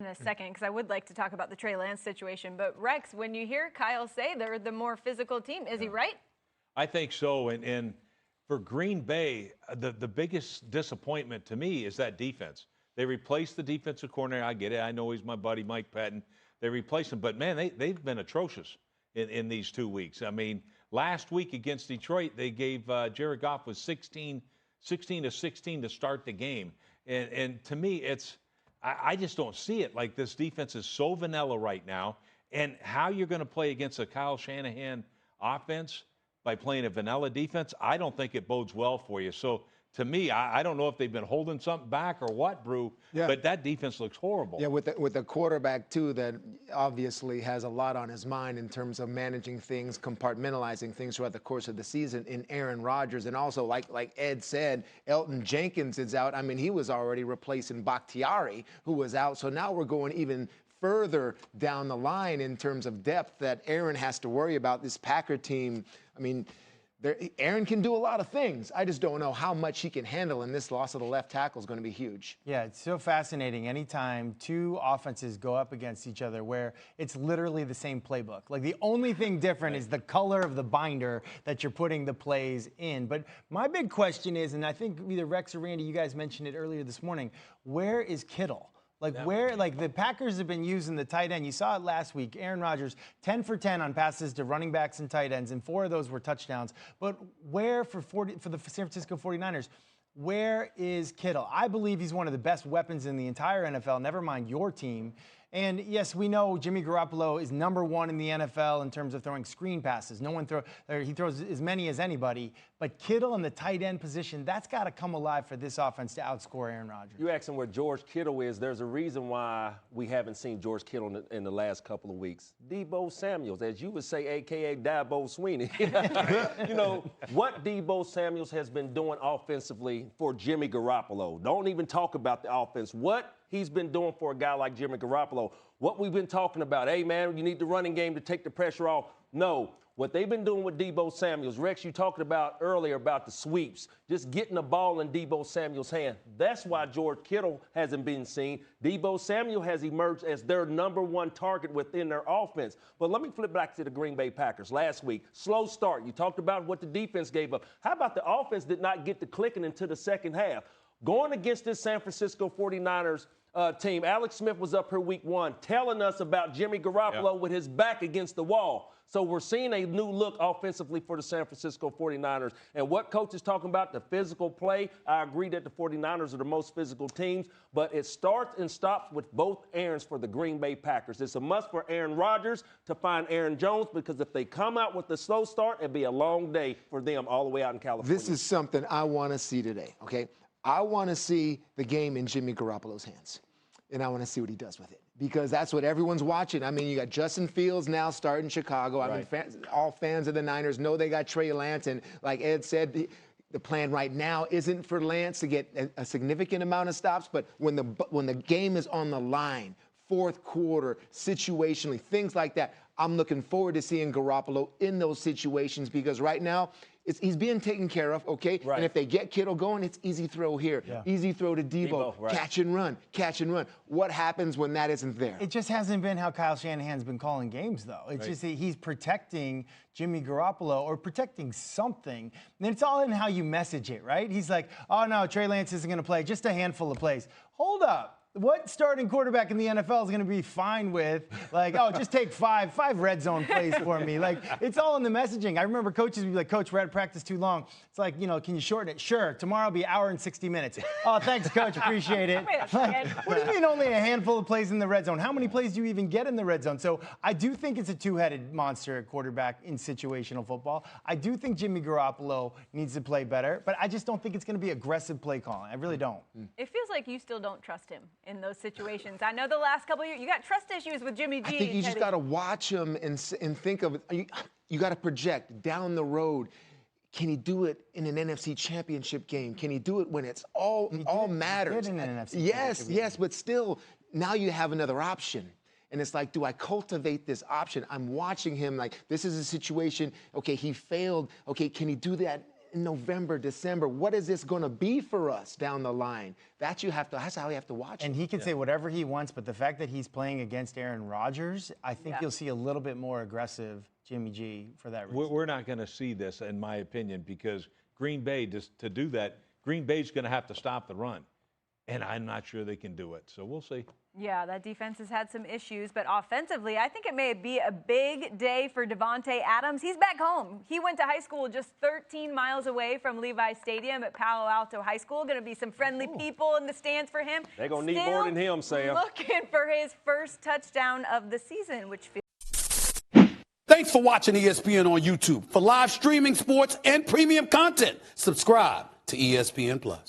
a second because I would like to talk about the Trey Lance situation. But, Rex, when you hear Kyle say they're the more physical team, is he right? I think so. And for Green Bay, the biggest disappointment to me is that defense. They replaced the defensive coordinator. I get it. I know he's my buddy, Mike Patton. They replaced him. But, man, they've been atrocious in these 2 weeks. I mean, last week against Detroit, they gave Jared Goff was 16 to 16 to start the game. And to me, I just don't see it. Like, this defense is so vanilla right now. And how you're going to play against a Kyle Shanahan offense by playing a vanilla defense, I don't think it bodes well for you. So, to me, I don't know if they've been holding something back or what, Brew, but that defense looks horrible. Yeah, with the quarterback, too, that obviously has a lot on his mind in terms of managing things, compartmentalizing things throughout the course of the season in Aaron Rodgers. And also, like Ed said, Elton Jenkins is out. I mean, he was already replacing Bakhtiari, who was out. So now we're going even further down the line in terms of depth that Aaron has to worry about. This Packer team, I mean, Aaron can do a lot of things. I just don't know how much he can handle, and this loss of the left tackle is going to be huge. Yeah, it's so fascinating anytime two offenses go up against each other where it's literally the same playbook. Like, the only thing different is the color of the binder that you're putting the plays in. But my big question is, and I think either Rex or Randy, you guys mentioned it earlier this morning, where is Kittle? Like, the Packers have been using the tight end. You saw it last week. Aaron Rodgers, 10 for 10 on passes to running backs and tight ends, and 4 of those were touchdowns. But where for the San Francisco 49ers, where is Kittle? I believe he's one of the best weapons in the entire NFL, never mind your team. And, yes, we know Jimmy Garoppolo is #1 in the NFL in terms of throwing screen passes. He throws as many as anybody. But Kittle in the tight end position, that's got to come alive for this offense to outscore Aaron Rodgers. You're asking where George Kittle is. There's a reason why we haven't seen George Kittle in the last couple of weeks. Debo Samuels, as you would say, a.k.a. Dabo Sweeney. You know, what Debo Samuels has been doing offensively for Jimmy Garoppolo. Don't even talk about the offense. What he's been doing for a guy like Jimmy Garoppolo. What we've been talking about, hey, man, you need the running game to take the pressure off. No. What they've been doing with Debo Samuels, Rex, you talked about earlier about the sweeps, just getting the ball in Debo Samuels' hand. That's why George Kittle hasn't been seen. Debo Samuel has emerged as their #1 target within their offense. But let me flip back to the Green Bay Packers. Last week, slow start. You talked about what the defense gave up. How about the offense did not get to clicking into the second half? Going against this San Francisco 49ers team, Alex Smith was up here week 1 telling us about Jimmy Garoppolo with his back against the wall. So we're seeing a new look offensively for the San Francisco 49ers. And what coach is talking about, the physical play, I agree that the 49ers are the most physical teams, but it starts and stops with both Aarons for the Green Bay Packers. It's a must for Aaron Rodgers to find Aaron Jones, because if they come out with a slow start, it'll be a long day for them all the way out in California. This is something I want to see today, okay? I want to see the game in Jimmy Garoppolo's hands, and I want to see what he does with it, because that's what everyone's watching. I mean, you got Justin Fields now starting Chicago. I mean, all fans of the Niners know they got Trey Lance, and like Ed said, the plan right now isn't for Lance to get a significant amount of stops, but when the game is on the line, fourth quarter, situationally, things like that, I'm looking forward to seeing Garoppolo in those situations, because right now, he's being taken care of, okay? Right. And if they get Kittle going, it's easy throw here, easy throw to Debo, catch and run, catch and run. What happens when that isn't there? It just hasn't been how Kyle Shanahan's been calling games, though. It's just he's protecting Jimmy Garoppolo or protecting something. And it's all in how you message it, right? He's like, oh, no, Trey Lance isn't going to play, just a handful of plays. Hold up. What starting quarterback in the NFL is going to be fine with, like, oh, just take five red zone plays for me? Like, it's all in the messaging. I remember coaches would be like, Coach, we're at practice too long. It's like, you know, can you shorten it? Sure. Tomorrow will be an hour and 60 minutes. Oh, thanks, Coach. Appreciate it. Like, what do you mean only a handful of plays in the red zone? How many plays do you even get in the red zone? So I do think it's a two-headed monster at quarterback in situational football. I do think Jimmy Garoppolo needs to play better, but I just don't think it's going to be aggressive play calling. I really don't. It feels like you still don't trust him in those situations. I know the last couple of years, you got trust issues with Jimmy G. I think you just got to watch him and think of it. You got to project down the road. Can he do it in an NFC Championship game? Can he do it when it's all matters? In an NFC yes, but still, now you have another option. And it's like, do I cultivate this option? I'm watching him like, this is a situation, okay, he failed. Okay, can he do that in November, December, what is this going to be for us down the line? That's how you have to watch And it. he can say whatever he wants, but the fact that he's playing against Aaron Rodgers, I think you'll see a little bit more aggressive Jimmy G for that reason. We're not going to see this, in my opinion, because Green Bay, to do that, Green Bay's going to have to stop the run. And I'm not sure they can do it. So we'll see. Yeah, that defense has had some issues, but offensively, I think it may be a big day for Devontae Adams. He's back home. He went to high school just 13 miles away from Levi Stadium at Palo Alto High School. Going to be some friendly people in the stands for him. They're going to need more than him, Sam. Looking for his first touchdown of the season, which feels Thanks for watching ESPN on YouTube. For live streaming, sports, and premium content, subscribe to ESPN+.